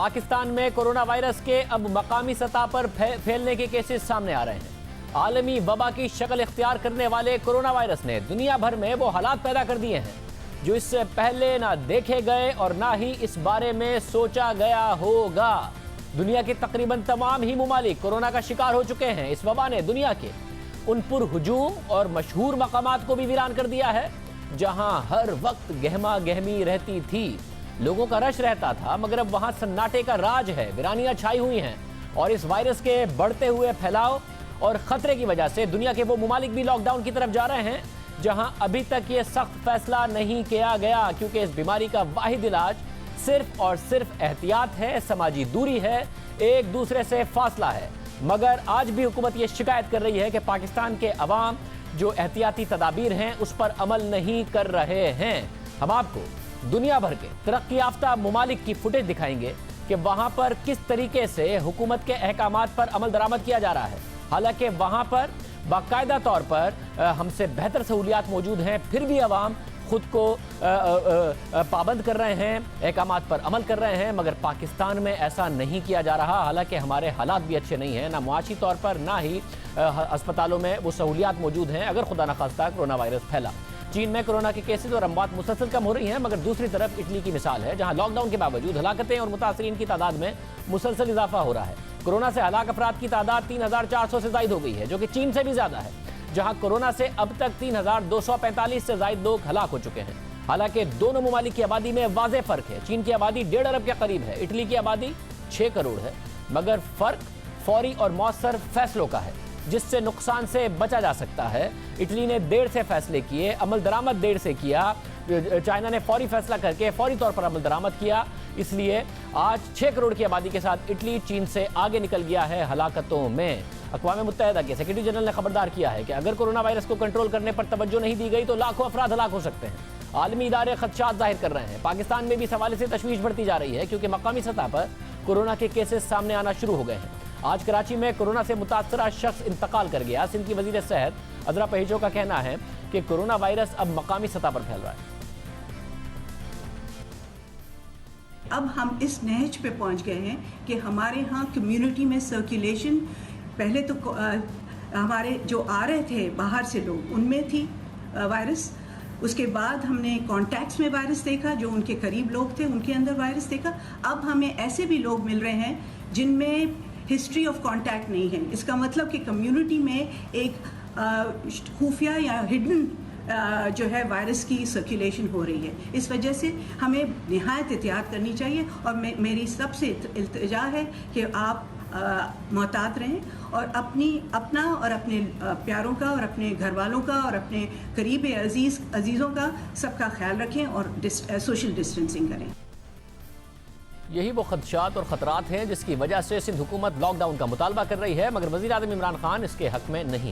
पाकिस्तान में corona virus के अब मकामी सतह पर फैलने के केसेस सामने आ रहे हैं। आलमी वबा की शक्ल इख्तियार करने वाले कोरोना वायरस ने दुनिया भर में वो हालात पैदा कर दिए हैं जो इससे पहले ना देखे गए और ना ही इस बारे में सोचा गया होगा। दुनिया के तकरीबन तमाम ही मुमालिक कोरोना का शिकार हो चुके हैं। इस वबा ने दुनिया के उन पुरहुजूम और मशहूर मकामात को भी वीरान कर दिया है जहां हर वक्त गहमा गहमी रहती थी, लोगों का रश रहता था, मगर अब वहां सन्नाटे का राज है, वीरानियां छाई हुई हैं। और इस वायरस के बढ़ते हुए फैलाव और खतरे की वजह से दुनिया के वो मुमालिक भी लॉकडाउन की तरफ जा रहे हैं जहां अभी तक ये सख्त फैसला नहीं किया गया, क्योंकि इस बीमारी का वाहिद इलाज सिर्फ और सिर्फ एहतियात है, समाजी दूरी है, एक दूसरे से फासला है। मगर आज भी हुकूमत ये शिकायत कर रही है कि पाकिस्तान के अवाम जो एहतियाती तदाबीर हैं उस पर अमल नहीं कर रहे हैं। हम आपको दुनिया भर के तरक्की याफ्ता मुमालिक की फुटेज दिखाएंगे कि वहां पर किस तरीके से हुकूमत के अहकामात पर अमल दरामद किया जा रहा है। हालांकि वहां पर बाकायदा तौर पर हमसे बेहतर सहूलियात मौजूद हैं, फिर भी अवाम खुद को पाबंद कर रहे हैं, अहकामात पर अमल कर रहे हैं। मगर पाकिस्तान में ऐसा नहीं किया जा रहा। हालांकि हमारे हालात भी अच्छे नहीं हैं, ना मुआशी तौर पर ना ही अस्पतालों में वो सहूलियात मौजूद हैं अगर खुदा न खास्ता कोरोना वायरस फैला। चीन में कोरोना के केसेस और अमवात मुसलसल कम हो रही हैं, मगर दूसरी तरफ इटली की मिसाल है जहां लॉकडाउन के बावजूद हलाकतें और मुतासरीन की तादाद में मुसलसल इजाफा हो रहा है। कोरोना से हलाक अफराद की तादाद 3400 से जायद हो गई है, जो कि चीन से भी ज्यादा है जहां कोरोना से अब तक 3245 से जायद लोग हलाक हो चुके हैं। हालांकि दोनों मुमालिक की आबादी में वाज़ेह फर्क है। चीन की आबादी 1.5 अरब के करीब है, इटली की आबादी 6 करोड़ है, मगर फर्क फौरी और मौसर फैसलों का है जिससे नुकसान से बचा जा सकता है। इटली ने देर से फैसले किए, अमल दरामद देर से किया। चाइना ने फौरी फैसला करके फौरी तौर पर अमल दरामद किया, इसलिए आज 6 करोड़ की आबादी के साथ इटली चीन से आगे निकल गया है हलाकतों में। अक़वाम मुत्तहिदा के सेक्रेटरी जनरल ने खबरदार किया है कि अगर कोरोना वायरस को कंट्रोल करने पर तवज्जो नहीं दी गई तो लाखों अफराद हलाक हो सकते हैं। आलमी इदारे खदशात जाहिर कर रहे हैं। पाकिस्तान में भी इस हवाले से तशवीश बढ़ती जा रही है क्योंकि मकामी सतह पर कोरोना के केसेस सामने आना शुरू हो गए हैं। आज कराची में कोरोना से मुतासरा शख्स इंतकाल कर गया। सिंध की वजीर सेहत अजरा पहीजो का कहना है कि कोरोना वायरस अब मकामी सतह पर फैल रहा है। अब हम इस नहज पे पहुंच गए हैं कि हमारे यहाँ कम्युनिटी में सर्कुलेशन, पहले तो हमारे जो आ रहे थे बाहर से लोग उनमें थी वायरस, उसके बाद हमने कॉन्टैक्ट्स में वायरस देखा, जो उनके करीब लोग थे उनके अंदर वायरस देखा। अब हमें ऐसे भी लोग मिल रहे हैं जिनमें हिस्ट्री ऑफ कॉन्टैक्ट नहीं है। इसका मतलब कि कम्युनिटी में एक खुफिया या हिडन जो है वायरस की सर्कुलेशन हो रही है। इस वजह से हमें निहायत एहतियात करनी चाहिए और मेरी सबसे इल्तिजा है कि आप मोहतात रहें और अपना और अपने प्यारों का और अपने घर वालों का और अपने करीब अजीज़ों का सबका ख्याल रखें और सोशल डिस्टेंसिंग करें। यही वो खदशात और ख़तरात हैं जिसकी वजह से सिंध हुकूमत लॉकडाउन का मुतालबा कर रही है, मगर वज़ीर आज़म इमरान खान इसके हक में नहीं।